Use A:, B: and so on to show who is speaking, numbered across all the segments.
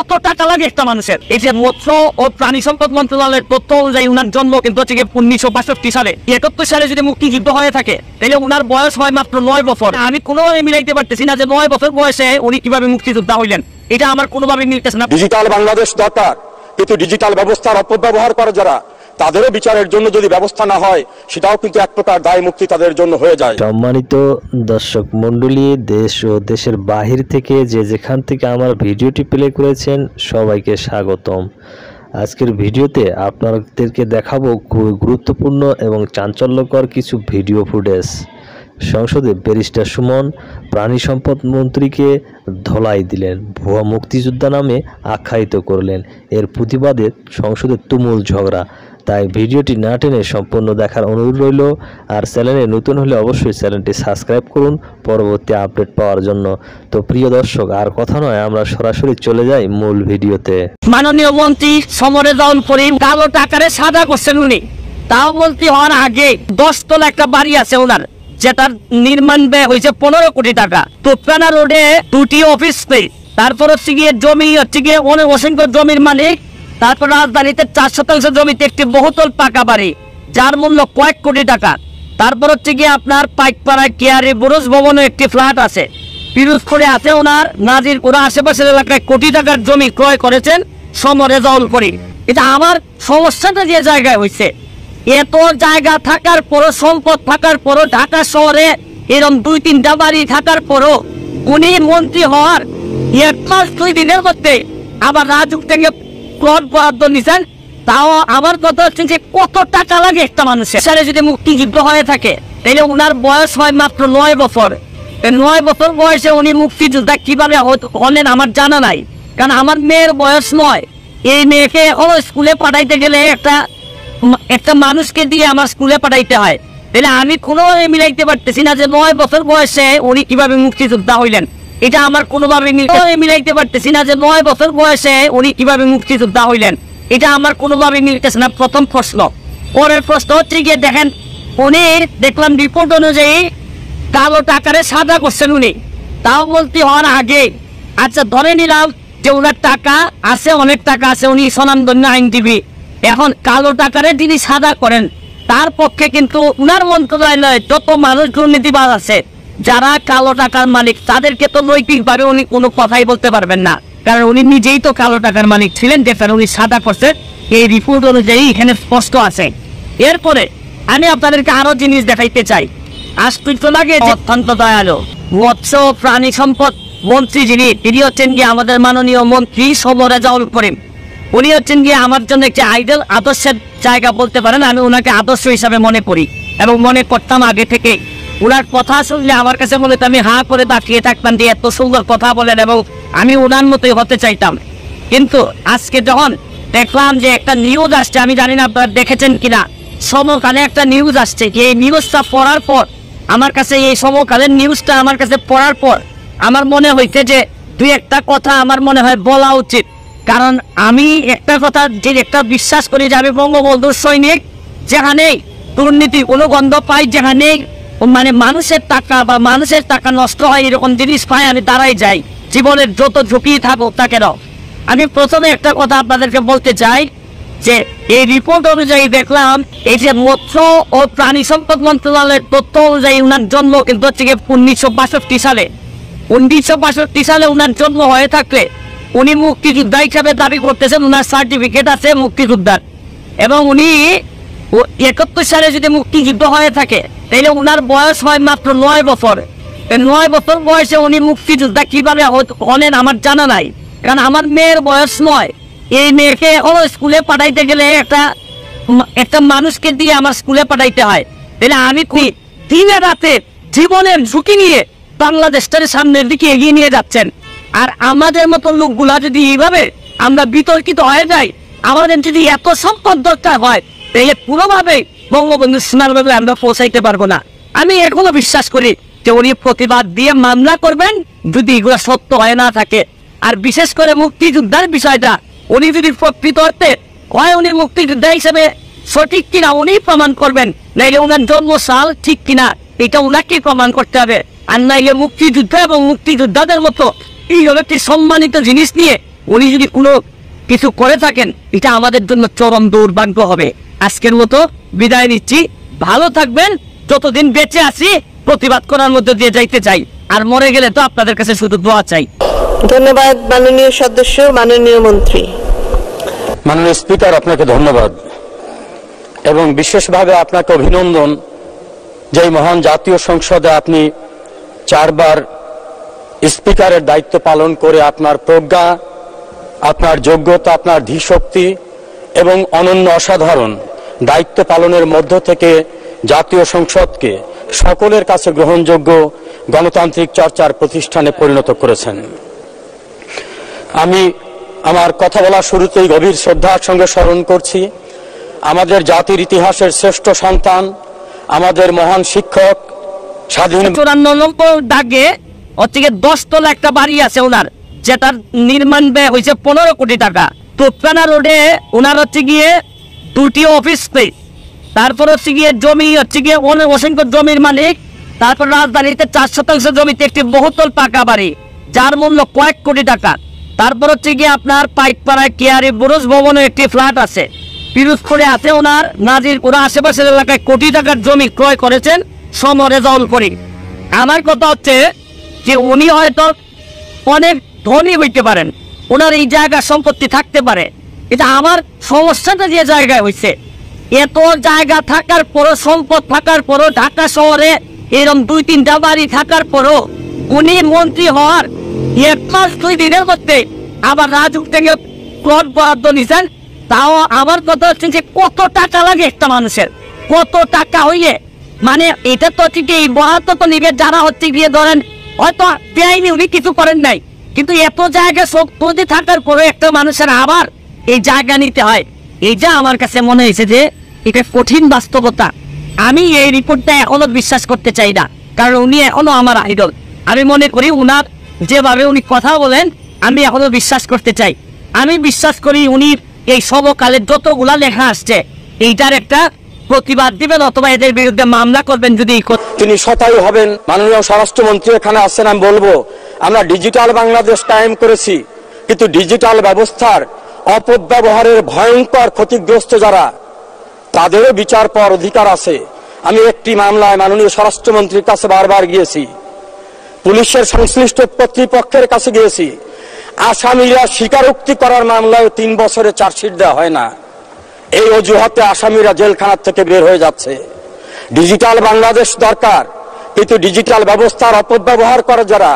A: কত টাকা লাগে একটা মানুষের। এই যে মৎস্য ও প্রাণী সম্পদ মন্ত্রণালয়ের তথ্য অনুযায়ী উনার জন্ম কিন্তু হচ্ছে 1962 সালে। 71 সালে যদি মুক্তিযুদ্ধ হয়ে থাকে তাহলে উনার বয়স হয় মাত্র 9 বছর। আমি কোনোভাবে মিলাইতে পারতেছি না যে 9 বছর বয়সে উনি কিভাবে মুক্তিযোদ্ধা হইলেন, এটা আমার কোনোভাবে মিলতেছে না।
B: ডিজিটাল বাংলাদেশ দরকার, কিন্তু ডিজিটাল ব্যবস্থার অপব্যবহার করে যারা, তাদেরও বিচারের জন্য যদি ব্যবস্থা না হয় সেটাও কিন্তু এক প্রকার দায় মুক্তি তাদের জন্য হয়ে যায়।
C: সম্মানিত দর্শক মণ্ডলী, দেশ ও দেশের বাহির থেকে যে যেখান থেকে আমার ভিডিওটি প্লে করেছেন সবাইকে স্বাগতম। আজকের ভিডিওতে আপনাদেরকে দেখাবো খুবই গুরুত্বপূর্ণ এবং চাঞ্চল্যকর কিছু ভিডিও ফুটেজ। সংসদে ব্যারিস্টার সুমন প্রাণী সম্পদ মন্ত্রীকে ধলাই দিলেন, ভুয়া মুক্তিযোদ্ধা নামে আখ্যায়িত করলেন। এর প্রতিবাদে সংসদে তুমুল ঝগড়া। তাই ভিডিওটি না টেনে সম্পূর্ণ দেখার অনুরোধ রইল। আর চ্যানেলে নতুন হলে অবশ্যই চ্যানেলটি সাবস্ক্রাইব করুন পরবর্তী আপডেট পাওয়ার জন্য। তো প্রিয় দর্শক, আর কথা নয়, আমরা সরাসরি চলে যাই মূল ভিডিওতে।
A: মাননীয় মন্ত্রী সমর রেজাউল করিম কালো টাকারে সাদা করছেন উনি। তাও মন্ত্রী হওয়ার আগে 10 তলা একটা বাড়ি আছে ওনার, যেটার নির্মাণ ব্যয় হয়েছে 15 কোটি টাকা। তোপখানা রোডে 2টি অফিস নেই। তারপর হচ্ছে গিয়ে জমি হচ্ছে গিয়ে অসংখ্য জমির মালিক। তারপর রাজধানীতে 4 শতাংশ জমিতে একটি বহুতল পাকা বাড়ি, যার মূল্য কয়েক কোটি টাকা। তারপর হচ্ছে গিয়ে আপনার পাইকপাড়ায় কেয়ারি বুরুজ ভবনে একটি ফ্ল্যাট আছে। পিরোজপুরে আছে ওনার নাজিরপুরা আশেপাশের এলাকায় কোটি টাকার জমি ক্রয় করেছেন সমর রেজাউল করিম। এটা আমার সমস্যাটা যে জায়গায় হয়েছে, এত জায়গা থাকার পরও, সম্পদ থাকার পরও, ঢাকা শহরে এরকম 2-3টা বাড়ি থাকার পরও উনি মন্ত্রী হওয়ার 1 মাস 2 দিনের মধ্যে আবার রাজুক থেকে প্লট বরাদ্দ নিছেন। তাও আমার কথা হচ্ছে যে কত টাকা লাগে একটা মানুষের। সালে যদি মুক্তিযুদ্ধ হয়ে থাকে তাহলে উনার বয়স হয় মাত্র 9 বছর। 9 বছর বয়সে উনি মুক্তিযোদ্ধা কিভাবে হলেন আমার জানা নাই, কারণ আমার মেয়ের বয়স 9। এই মেয়েকে এখনো স্কুলে পাঠাইতে গেলে একটা মানুষকে দিয়ে আমার স্কুলে পাঠাইতে হয়। তাহলে আমি কোনোভাবে মিলাইতে পারতেছি না যে 9 বছর বয়সে উনি কিভাবে মুক্তিযোদ্ধা হইলেন, এটা আমার কোনোভাবে মিলাইতে পারতেছি না যে 9 বছর বয়সে উনি কিভাবে মুক্তিযোদ্ধা হইলেন, এটা আমার কোনোভাবে মিলতেছে না। প্রথম প্রশ্ন। পরের প্রশ্ন হচ্ছে গিয়ে দেখেন, উনি দেখলাম রিপোর্ট অনুযায়ী কালো টাকারে সাদা করছেন উনি, তাও বলতে হওয়ার আগে। আচ্ছা, ধরে নিলাম যে ওনার টাকা আছে, অনেক টাকা আছে, উনি স্বনামধন্য আইনজীবী। এখন কালো টাকারে তিনি সাদা করেন, তার পক্ষে কিন্তু উনার মন্ত্রণালয়ে যত মানুষ দুর্নীতিবাজ আছে, যারা কালো টাকার মালিক, তাদেরকে তো নৈতিকভাবে উনি কোনো কথাই বলতে পারবেন না, কারণ উনি নিজেই তো কালো টাকার মালিক ছিলেন, যেটা উনি সাদা করছেন। এই রিপোর্ট অনুযায়ী এখানে স্পষ্ট আছে। এরপরে আমি আপনাদেরকে আরো জিনিস দেখাইতে চাই। আজ কিছু লাগে যে অত্যন্ত দয়ালু মৎস্য প্রাণী সম্পদ মন্ত্রী যিনি, তিনি হচ্ছেন গিয়ে আমাদের মাননীয় মন্ত্রী সমর রেজাউল করিম। উনি হচ্ছেন গিয়ে আমার জন্য একটি আইডল, আদর্শের জায়গা বলতে পারেন। আমি ওনাকে আদর্শ হিসাবে মনে করি এবং মনে করতাম আগে থেকে। ওনার কথা শুনলে আমার কাছে মনে হতো আমি হাঁ করে তাকিয়ে থাকতাম যে এত সুন্দর কথা বলেন, এবং আমি ওনার মতোই হতে চাইতাম। কিন্তু আজকে যখন দেখলাম যে একটা নিউজ আসছে, আমি জানি না আপনারা দেখেছেন কিনা, সমকালে একটা নিউজ আসছে। এই নিউজটা পড়ার পর আমার কাছে, এই সমকালের নিউজটা আমার কাছে পড়ার পর আমার মনে হইছে যে 2-1টা কথা আমার মনে হয় বলা উচিত। কারণ আমি একটা কথা যে একটা বিশ্বাস করি যে আমি বঙ্গবন্ধুর সৈনিক, যেখানে দুর্নীতি কোনো গন্ধ পাই, যেখানে মানে মানুষের টাকা বা মানুষের টাকা নষ্ট হয় এরকম জিনিস পাই, আমি দাঁড়াই যাই, জীবনের যত ঝুঁকি থাকুক তা কেন। আমি প্রথমে একটা কথা আপনাদেরকে বলতে চাই যে এই রিপোর্ট অনুযায়ী দেখলাম এই যে মৎস্য ও প্রাণী সম্পদ মন্ত্রণালয়ের তথ্য অনুযায়ী উনার জন্ম কিন্তু হচ্ছে 1962 সালে। 1962 সালে উনার জন্ম হয়ে থাকলে উনি মুক্তিযোদ্ধা হিসাবে দাবি করতেছেন, উনার সার্টিফিকেট আছে মুক্তিযোদ্ধার। এবং উনি 71 সালে যদি মুক্তিযুদ্ধ হয়ে থাকে তাহলে উনার বয়স হয় মাত্র 9 বছর। 9 বছর বয়সে উনি মুক্তিযোদ্ধা কিভাবে হলেন আমার জানা নাই, কারণ আমার মেয়ের বয়স 9। এই মেয়েকে এখনো স্কুলে পাঠাইতে গেলে একটা মানুষকে দিয়ে আমার স্কুলে পাঠাইতে হয়। তাহলে আমি দিনে রাতে জীবনের ঝুঁকি নিয়ে বাংলাদেশটার সামনের দিকে এগিয়ে নিয়ে যাচ্ছেন। আর আমাদের মতো লোকগুলা যদি এইভাবে আমরা বিতর্কিত হয়ে যাই, আমাদের যদি এত সম্পদ দরকার হয়, তাহলে পুরোভাবে বঙ্গবন্ধু সীমাভাবে আমরা পৌঁছাইতে পারবো না। আমি এখনো বিশ্বাস করি যে উনি প্রতিবাদ দিয়ে মামলা করবেন যদি এগুলো সত্য হয়ে না থাকে। আর বিশেষ করে মুক্তিযোদ্ধার বিষয়টা, উনি যদি প্রকৃত অর্থে হয় উনি মুক্তিযোদ্ধা হিসেবে সঠিক কিনা উনি প্রমাণ করবেন, নাইলে ওনার জন্ম সাল ঠিক কিনা এটা ওনাকে প্রমাণ করতে হবে। আর নাইলে মুক্তিযুদ্ধ এবং মুক্তিযোদ্ধাদের মতো এই একটি সম্মানিত জিনিস নিয়ে উনি যদি কোনো কিছু করে থাকেন এটা আমাদের জন্য চরম দুর্ভাগ্য হবে। আজকের মতো বিদায় নিচ্ছি, ভালো থাকবেন। যতদিন বেঁচে আছি প্রতিবাদ করার মধ্যে দিয়ে যাইতে চাই, আর মরে গেলে তো আপনাদের কাছে শুধু দোয়া চাই।
D: ধন্যবাদ মাননীয় সদস্য, মাননীয় মন্ত্রী।
B: মাননীয় স্পিকার, আপনাকে ধন্যবাদ এবং বিশেষভাবে আপনাকে অভিনন্দন যে মহান জাতীয় সংসদে আপনি 4 বার স্পিকারের দায়িত্ব পালন করে আপনার প্রজ্ঞা, আপনার যোগ্যতা, আপনার ধীশক্তি এবং অনন্য অসাধারণ দায়িত্ব পালনের মধ্য থেকে জাতীয় সংসদকে সকলের কাছে গ্রহণযোগ্য গণতান্ত্রিক চর্চার প্রতিষ্ঠানে পরিণত করেছেন। আমি আমার কথা বলার শুরুতেই গভীর শ্রদ্ধার সঙ্গে স্মরণ করছি আমাদের জাতির ইতিহাসের শ্রেষ্ঠ সন্তান, আমাদের মহান শিক্ষক, স্বাধীন
A: 54 নম্বর দাগে হচ্ছে 10 তলা একটা বাড়ি আছে ওনার, যেটার নির্মাণ ব্যয় হয়েছে 15 কোটি টাকা। তোপখানা রোডে ওনার হচ্ছে গিয়ে 2টি অফিস স্পেস, তারপর হচ্ছে গিয়ে জমি হচ্ছে গিয়ে অসংখ্য জমির মালিক, তারপর রাজধানীতে 4% জমিতে একটি বহুতল পাকা বাড়ি যার মূল্য কয়েক কোটি টাকা। তারপর হচ্ছে গিয়ে আপনার পাইকপাড়ায় কেয়ারি বুরুজ ভবনে একটি ফ্ল্যাট আছে, পিরোজপুরে আছে ওনার নাজিরপুরা আশেপাশের এলাকায় কোটি টাকার জমি ক্রয় করেছেন সমরেজাউল করিম। আমার কথা হচ্ছে যে উনি হয়তো অনেক ধনী হইতে পারেন, ওনার এই জায়গা সম্পত্তি থাকতে পারে, এটা আমার সমস্যাটা যে জায়গায় হয়েছে এত জায়গা থাকার পরও, সম্পদ থাকার পরও, ঢাকা শহরে এরকম 2-3টা বাড়ি থাকার পরও উনি মন্ত্রী হওয়ার 1 মাস 2 দিনের মধ্যে আবার রাজুক থেকে প্লট বরাদ্দ নিছেন। তাও আমার কথা হচ্ছে যে কত টাকা লাগে একটা মানুষের, কত টাকা হইলে মানে এটা তো ঠিক এই বরাদ্দ তো নিবে যারা হচ্ছে গিয়ে ধরেন হয়তো দেয়নি, উনি কিছু করেন নাই, কিন্তু এত জায়গা সম্পত্তি থাকার পরে একটা মানুষের আবার এই জায়গা নিতে হয়, এইটা আমার কাছে মনে হয়েছে যে এটা কঠিন বাস্তবতা। আমি এই রিপোর্টটা এখনো বিশ্বাস করতে চাই না, কারণ উনি এখনো আমার আইডল। আমি মনে করি উনার যেভাবে উনি কথা বলেন আমি এখনো বিশ্বাস করতে চাই। আমি বিশ্বাস করি উনি এই সমকালের যতগুলা লেখা আসছে এইটার একটা প্রতিবাদ দিবেন অথবা এদের বিরুদ্ধে মামলা করবেন যদি
B: তিনি শতায়ু হবেন। মাননীয় স্বরাষ্ট্রমন্ত্রী এখানে আছেন, আমি বলবো আমরা ডিজিটাল বাংলাদেশ কায়েম করেছি, কিন্তু ডিজিটাল ব্যবস্থার অপব্যবহারের ভয়ঙ্কর ক্ষতিগ্রস্ত যারা, তাদেরও বিচার পাওয়ার অধিকার আছে। আমি একটি মামলায় মাননীয় স্বরাষ্ট্রমন্ত্রীর কাছে বারবার গিয়েছি, পুলিশের সংশ্লিষ্ট কর্তৃপক্ষের কাছে গিয়েছি, আসামিরা স্বীকারোক্তি করার মামলায় 3 বছরে চার্জশিট দেওয়া হয় না। এই অজুহাতে আসামিরা জেলখানার থেকে বের হয়ে যাচ্ছে। ডিজিটাল বাংলাদেশ দরকার, কিন্তু ডিজিটাল ব্যবস্থার অপব্যবহার করে যারা,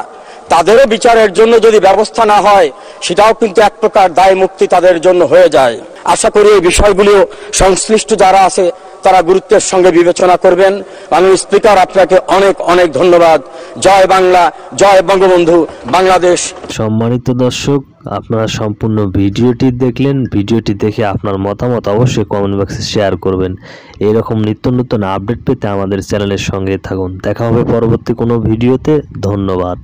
B: তাদেরও বিচারের জন্য যদি ব্যবস্থা না হয় সেটাও কিন্তু এক প্রকার দায় মুক্তি তাদের জন্য হয়ে যায়। আশা করি এই বিষয়গুলো সংশ্লিষ্ট যারা আছে তারা গুরুত্বের সঙ্গে বিবেচনা করবেন। মাননীয় স্পিকার, আপনাকে অনেক অনেক ধন্যবাদ। জয় বাংলা, জয় বঙ্গবন্ধু, বাংলাদেশ।
C: সম্মানিত দর্শক, আপনারা সম্পূর্ণ ভিডিওটি দেখলেন। ভিডিওটি দেখে আপনার মতামত অবশ্যই কমেন্ট বক্সে শেয়ার করবেন। এরকম নিত্য নতুন আপডেট পেতে আমাদের চ্যানেলের সঙ্গে থাকুন। দেখা হবে পরবর্তী কোনো ভিডিওতে। ধন্যবাদ।